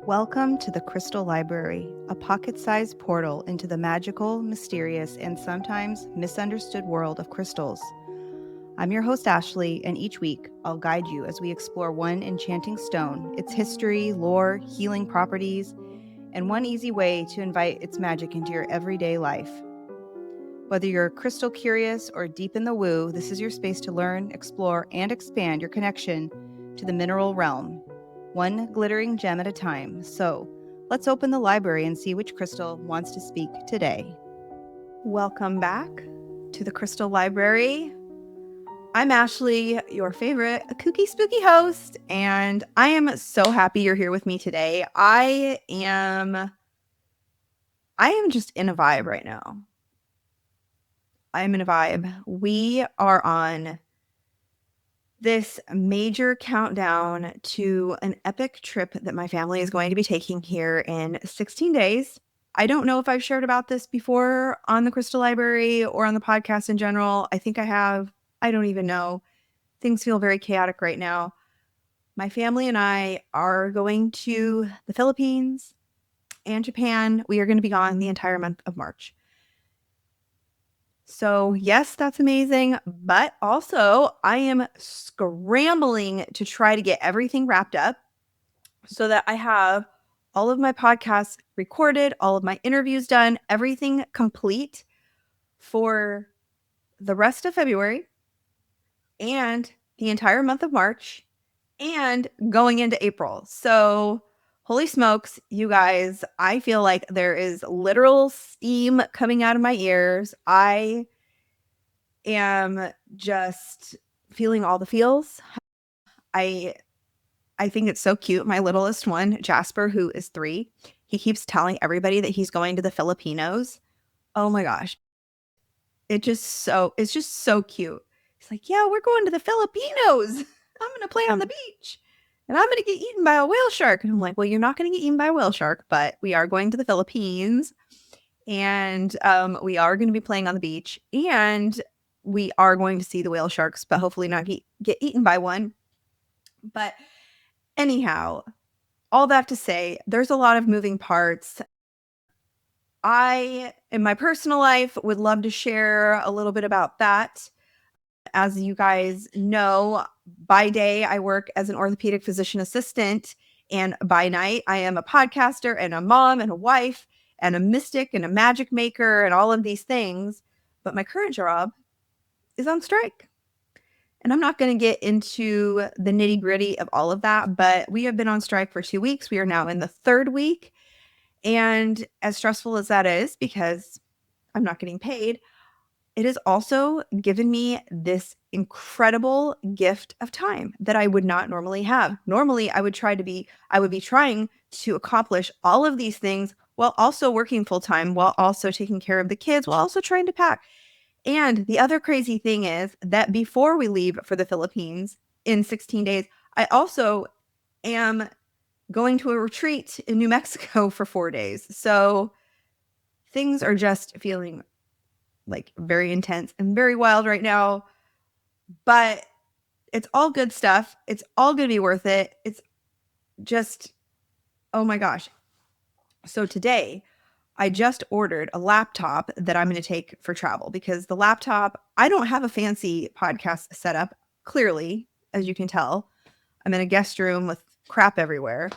Welcome to the Crystal Library, a pocket-sized portal into the magical, mysterious, and sometimes misunderstood world of crystals. I'm your host, Ashleigh, and each week I'll guide you as we explore one enchanting stone, its history, lore, healing properties, and one easy way to invite its magic into your everyday life. Whether you're crystal curious or deep in the woo, this is your space to learn, explore, and expand your connection to the mineral realm, one glittering gem at a time. So let's open the library and see which crystal wants to speak today. Welcome back to the Crystal Library. I'm Ashleigh, your favorite kooky spooky host, and I am so happy you're here with me today. I am just in a vibe right now. I'm in a vibe. We are on this major countdown to an epic trip that my family is going to be taking here in 16 days. I don't know if I've shared about this before on the Crystal Library or on the podcast in general. I think I have. I don't even know. Things feel very chaotic right now. My family and I are going to the Philippines and Japan. We are going to be gone the entire month of March. So yes, that's amazing. But also I am scrambling to try to get everything wrapped up so that I have all of my podcasts recorded, all of my interviews done, everything complete for the rest of February and the entire month of March and going into April. So holy smokes, you guys, I feel like there is literal steam coming out of my ears. I am just feeling all the feels. I think it's so cute. My littlest one, Jasper, who is 3, he keeps telling everybody that he's going to the Filipinos. Oh my gosh. It's just so cute. He's like, yeah, we're going to the Filipinos. I'm going to play on the beach and I'm going to get eaten by a whale shark. And I'm like, well, you're not going to get eaten by a whale shark, but we are going to the Philippines and we are going to be playing on the beach and we are going to see the whale sharks, but hopefully not get eaten by one. But anyhow, all that to say, there's a lot of moving parts. I, in my personal life, would love to share a little bit about that. As you guys know, by day, I work as an orthopedic physician assistant, and by night, I am a podcaster and a mom and a wife and a mystic and a magic maker and all of these things. But my current job is on strike. And I'm not going to get into the nitty gritty of all of that, but we have been on strike for 2 weeks. We are now in the 3rd week. And as stressful as that is, because I'm not getting paid, it has also given me this incredible gift of time that I would not normally have. Normally, I would be trying to accomplish all of these things while also working full time, while also taking care of the kids, while also trying to pack. And the other crazy thing is that before we leave for the Philippines in 16 days, I also am going to a retreat in New Mexico for 4 days. So things are just feeling like very intense and very wild right now, but it's all good stuff. It's all going to be worth it. It's just, oh my gosh. So today I just ordered a laptop that I'm going to take for travel because the laptop, I don't have a fancy podcast setup. Clearly, as you can tell, I'm in a guest room with crap everywhere.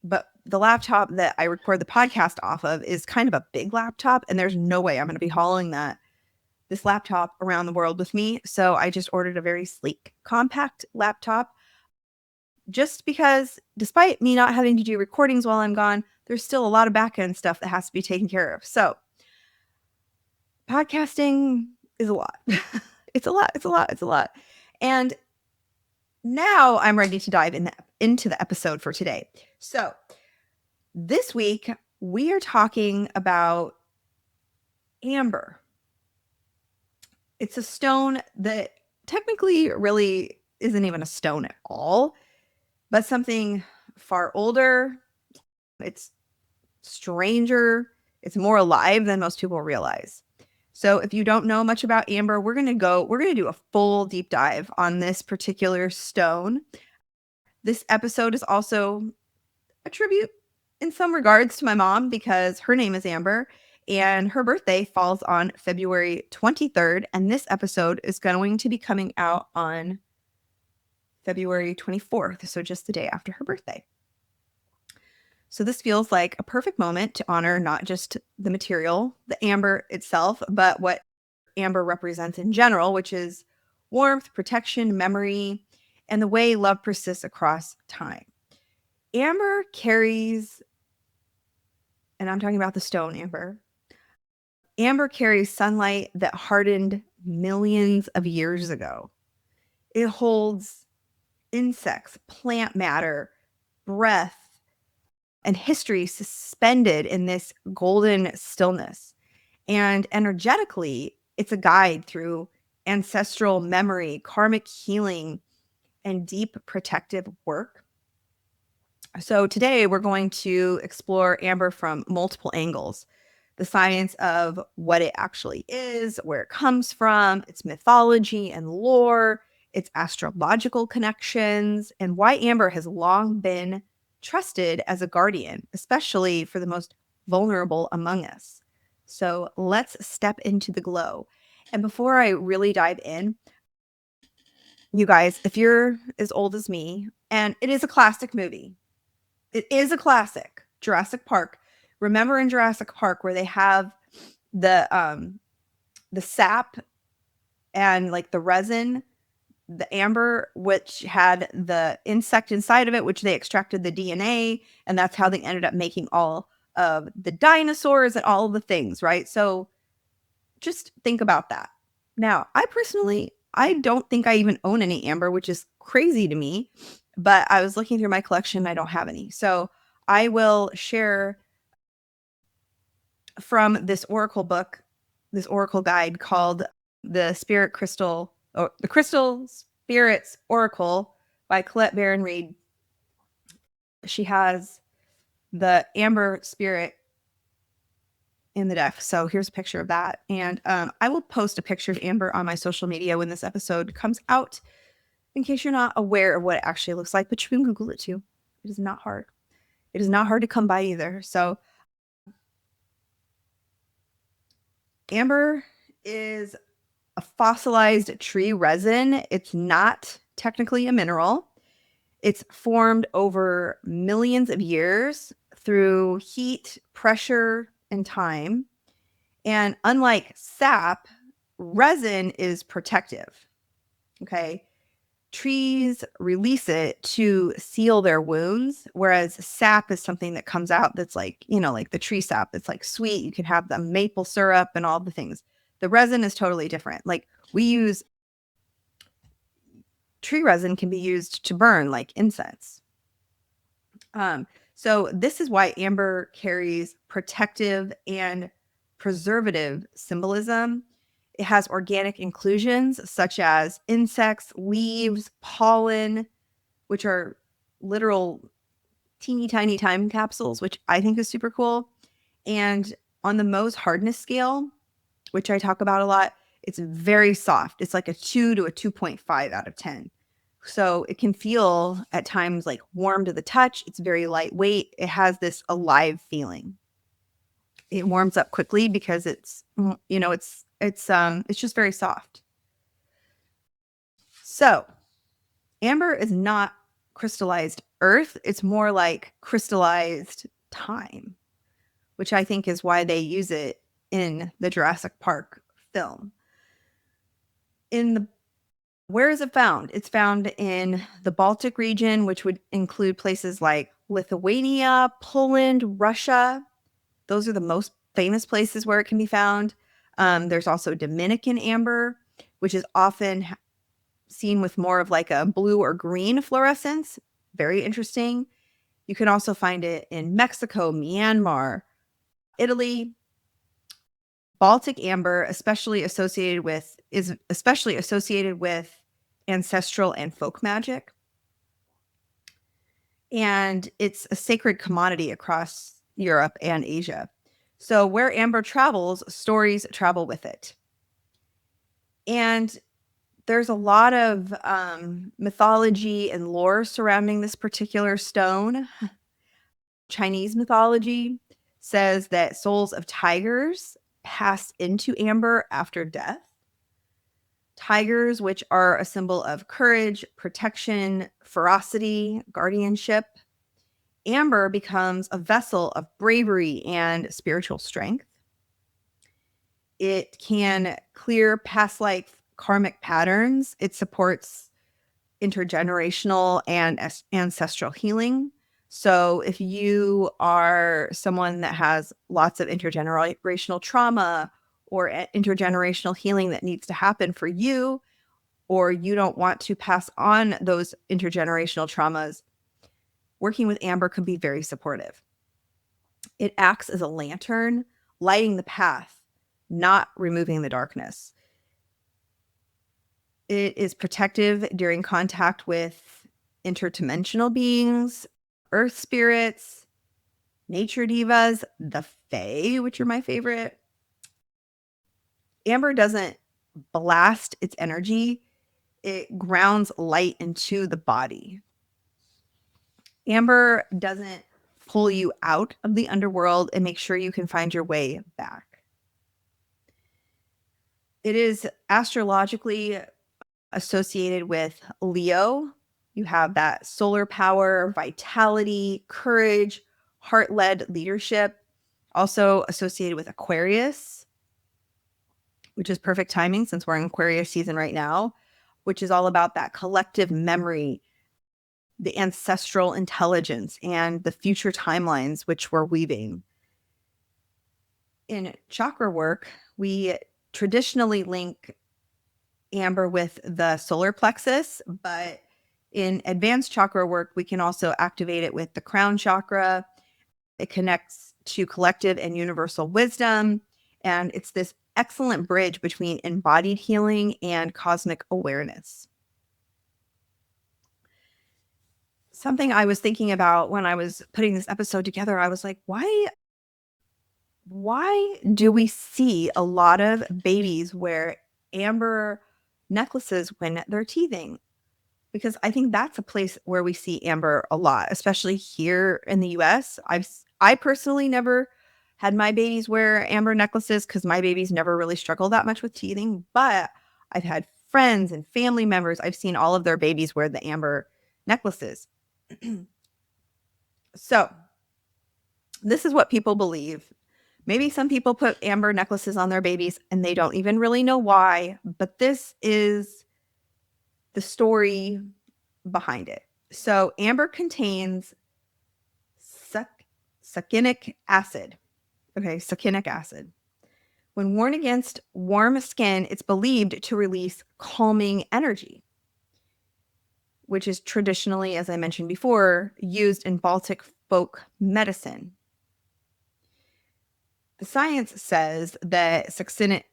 But the laptop that I record the podcast off of is kind of a big laptop, and there's no way I'm going to be hauling this laptop around the world with me. So I just ordered a very sleek, compact laptop just because despite me not having to do recordings while I'm gone, there's still a lot of back-end stuff that has to be taken care of. So podcasting is a lot. It's a lot. And now I'm ready to dive into the episode for today. So this week, we are talking about amber. It's a stone that technically really isn't even a stone at all, but something far older. It's stranger. It's more alive than most people realize. So if you don't know much about amber, we're going to do a full deep dive on this particular stone. This episode is also a tribute in some regards to my mom because her name is Amber and her birthday falls on February 23rd. And this episode is going to be coming out on February 24th. So just the day after her birthday. So this feels like a perfect moment to honor not just the material, the amber itself, but what amber represents in general, which is warmth, protection, memory, and the way love persists across time. Amber carries, and I'm talking about the stone amber, amber carries sunlight that hardened millions of years ago. It holds insects, plant matter, breath, and history suspended in this golden stillness. And energetically, it's a guide through ancestral memory, karmic healing, and deep protective work. So today we're going to explore amber from multiple angles. The science of what it actually is, where it comes from, its mythology and lore, its astrological connections, and why amber has long been trusted as a guardian, especially for the most vulnerable among us. So let's step into the glow. And before I really dive in, you guys, if you're as old as me, and it is a classic movie, it is a classic, Jurassic Park. Remember in Jurassic Park where they have the sap and like the resin, the amber, which had the insect inside of it, which they extracted the DNA, and that's how they ended up making all of the dinosaurs and all of the things, right? So just think about that. Now, I don't think I even own any amber, which is crazy to me, but I was looking through my collection and I don't have any. So I will share from this oracle book, this oracle guide called The Spirit Crystal, or The Crystal Spirits Oracle by Colette Baron Reed. She has the amber spirit in the deck. So here's a picture of that. And I will post a picture of amber on my social media when this episode comes out, in case you're not aware of what it actually looks like, but you can Google it too. It is not hard. It is not hard to come by either. So amber is a fossilized tree resin. It's not technically a mineral. It's formed over millions of years through heat, pressure, and time. And unlike sap, resin is protective. Okay. Trees release it to seal their wounds, whereas sap is something that comes out that's like, like the tree sap that's like sweet. You can have the maple syrup and all the things. The resin is totally different. Like we use tree resin can be used to burn like incense. So this is why amber carries protective and preservative symbolism. It has organic inclusions such as insects, leaves, pollen, which are literal teeny tiny time capsules, which I think is super cool. And on the Mohs hardness scale, which I talk about a lot, it's very soft. It's like a 2 to a 2.5 out of 10. So it can feel at times like warm to the touch. It's very lightweight. It has this alive feeling. It warms up quickly because it's just very soft. So amber is not crystallized earth. It's more like crystallized time, which I think is why they use it in the Jurassic Park film. Where is it found? It's found in the Baltic region, which would include places like Lithuania, Poland, Russia. Those are the most famous places where it can be found. There's also Dominican amber, which is often seen with more of like a blue or green fluorescence. Very interesting. You can also find it in Mexico, Myanmar, Italy. Baltic amber, especially associated with ancestral and folk magic. And it's a sacred commodity across Europe and Asia. So where amber travels, stories travel with it. And there's a lot of mythology and lore surrounding this particular stone. Chinese mythology says that souls of tigers pass into amber after death. Tigers, which are a symbol of courage, protection, ferocity, guardianship. Amber becomes a vessel of bravery and spiritual strength. It can clear past life karmic patterns. It supports intergenerational and ancestral healing. So if you are someone that has lots of intergenerational trauma or intergenerational healing that needs to happen for you, or you don't want to pass on those intergenerational traumas, working with amber can be very supportive. It acts as a lantern, lighting the path, not removing the darkness. It is protective during contact with interdimensional beings, earth spirits, nature divas, the fae, which are my favorite. Amber doesn't blast its energy. It grounds light into the body. Amber doesn't pull you out of the underworld and make sure you can find your way back. It is astrologically associated with Leo. You have that solar power, vitality, courage, heart-led leadership. Also associated with Aquarius, which is perfect timing since we're in Aquarius season right now, which is all about that collective memory, the ancestral intelligence, and the future timelines which we're weaving. In chakra work, we traditionally link amber with the solar plexus, but in advanced chakra work, we can also activate it with the crown chakra. It connects to collective and universal wisdom, and it's this excellent bridge between embodied healing and cosmic awareness. Something I was thinking about when I was putting this episode together, I was like, why do we see a lot of babies wear amber necklaces when they're teething? Because I think that's a place where we see amber a lot, especially here in the US. I personally never had my babies wear amber necklaces because my babies never really struggle that much with teething, but I've had friends and family members, I've seen all of their babies wear the amber necklaces. So this is what people believe. Maybe some people put amber necklaces on their babies and they don't even really know why, but this is the story behind it. So amber contains succinic acid. Okay, succinic acid. When worn against warm skin, it's believed to release calming energy, which is traditionally, as I mentioned before, used in Baltic folk medicine. The science says that succinic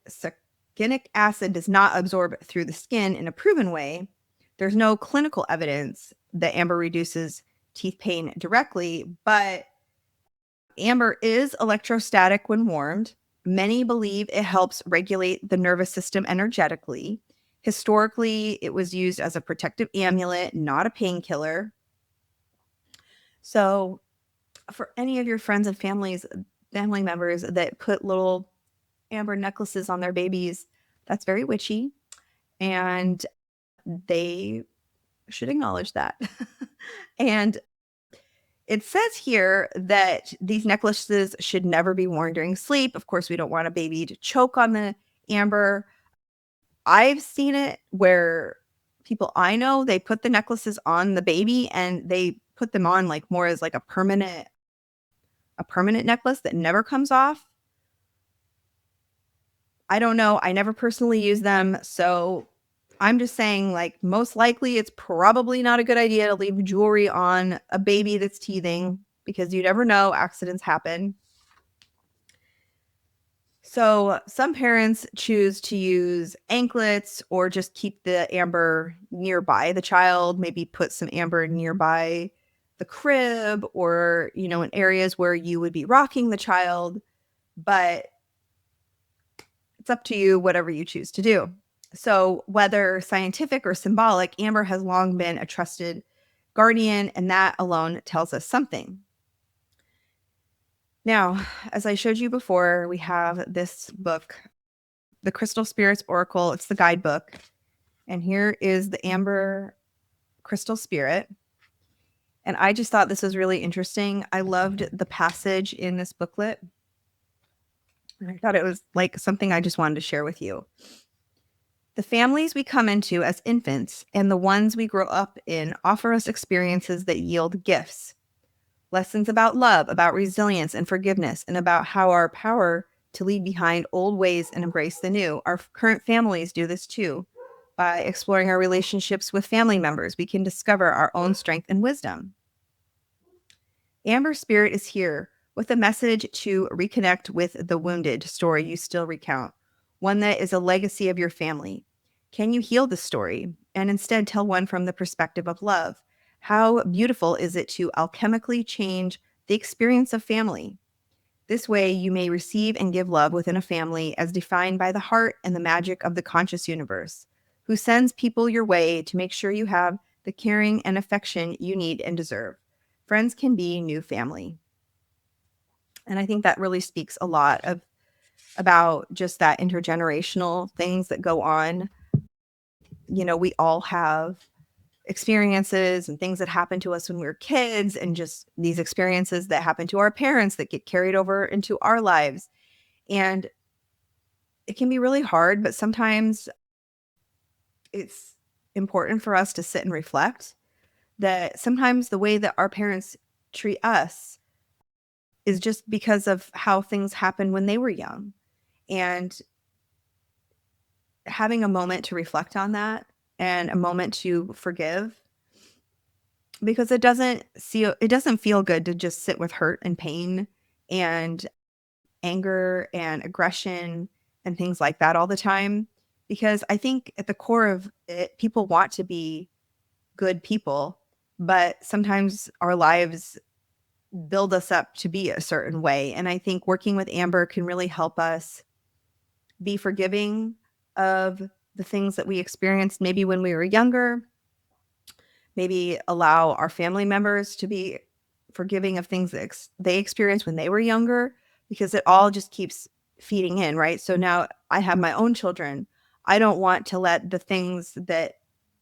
acid does not absorb through the skin in a proven way. There's no clinical evidence that amber reduces teeth pain directly, but amber is electrostatic when warmed. Many believe it helps regulate the nervous system energetically. Historically, it was used as a protective amulet, not a painkiller. So, for any of your friends and family members that put little amber necklaces on their babies, that's very witchy, and they should acknowledge that. And it says here that these necklaces should never be worn during sleep. Of course, we don't want a baby to choke on the amber. I've seen it where people I know, they put the necklaces on the baby and they put them on like more as like a permanent necklace that never comes off. I don't know. I never personally use them. So I'm just saying, like, most likely it's probably not a good idea to leave jewelry on a baby that's teething because you never know. Accidents happen. So some parents choose to use anklets or just keep the amber nearby the child, maybe put some amber nearby the crib or, in areas where you would be rocking the child. But it's up to you, whatever you choose to do. So whether scientific or symbolic, amber has long been a trusted guardian, and that alone tells us something. Now, as I showed you before, we have this book, the Crystal Spirits Oracle. It's the guidebook. And here is the Amber Crystal Spirit. And I just thought this was really interesting. I loved the passage in this booklet. And I thought it was like something I just wanted to share with you. The families we come into as infants and the ones we grow up in offer us experiences that yield gifts. Lessons about love, about resilience and forgiveness, and about how our power to leave behind old ways and embrace the new. Our current families do this too. By exploring our relationships with family members, we can discover our own strength and wisdom. Amber Spirit is here with a message to reconnect with the wounded story you still recount, one that is a legacy of your family. Can you heal the story and instead tell one from the perspective of love? How beautiful is it to alchemically change the experience of family? This way, you may receive and give love within a family as defined by the heart and the magic of the conscious universe, who sends people your way to make sure you have the caring and affection you need and deserve. Friends can be new family. And I think that really speaks a lot about just that intergenerational things that go on. You know, we all have experiences and things that happen to us when we were kids, and just these experiences that happen to our parents that get carried over into our lives. And it can be really hard, but sometimes it's important for us to sit and reflect that sometimes the way that our parents treat us is just because of how things happened when they were young. And having a moment to reflect on that and a moment to forgive, because it doesn't feel good to just sit with hurt and pain and anger and aggression and things like that all the time. Because I think at the core of it, people want to be good people, but sometimes our lives build us up to be a certain way. And I think working with Amber can really help us be forgiving of the things that we experienced maybe when we were younger, maybe allow our family members to be forgiving of things that they experienced when they were younger, because it all just keeps feeding in, right? So now I have my own children. I don't want to let the things that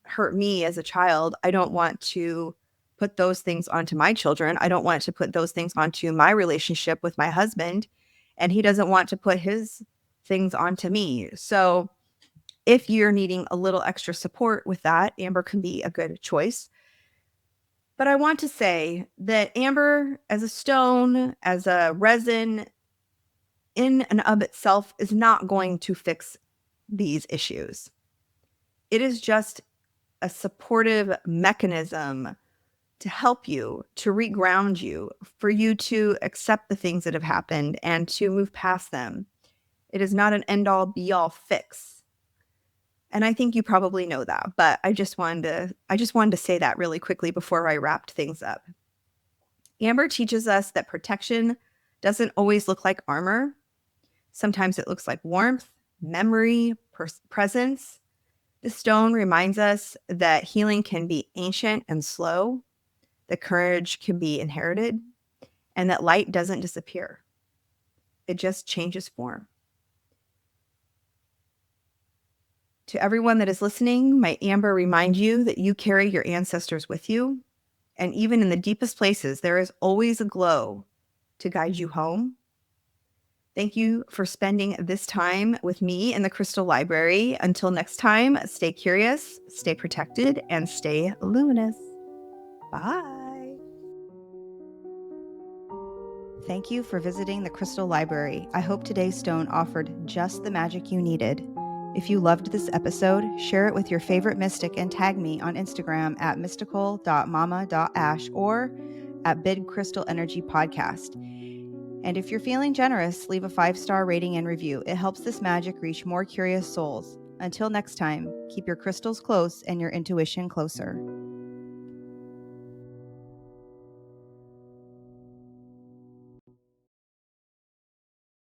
hurt me as a child, I don't want to put those things onto my children. I don't want to put those things onto my relationship with my husband, and he doesn't want to put his things onto me. So if you're needing a little extra support with that, Amber can be a good choice. But I want to say that Amber as a stone, as a resin, in and of itself is not going to fix these issues. It is just a supportive mechanism to help you, to reground you, for you to accept the things that have happened and to move past them. It is not an end-all be-all fix. And I think you probably know that, but I just wanted to say that really quickly before I wrapped things up. Amber teaches us that protection doesn't always look like armor. Sometimes it looks like warmth, memory, presence. The stone reminds us that healing can be ancient and slow, that courage can be inherited, and that light doesn't disappear. It just changes form. To everyone that is listening, might Amber remind you that you carry your ancestors with you, and even in the deepest places, there is always a glow to guide you home. Thank you for spending this time with me in the Crystal Library. Until next time, stay curious, stay protected, and stay luminous. Bye. Thank you for visiting the Crystal Library. I hope today's stone offered just the magic you needed. If you loved this episode, share it with your favorite mystic and tag me on Instagram at mystical.mama.ash or at Bid Crystal Energy Podcast. And if you're feeling generous, leave a 5-star rating and review. It helps this magic reach more curious souls. Until next time, keep your crystals close and your intuition closer.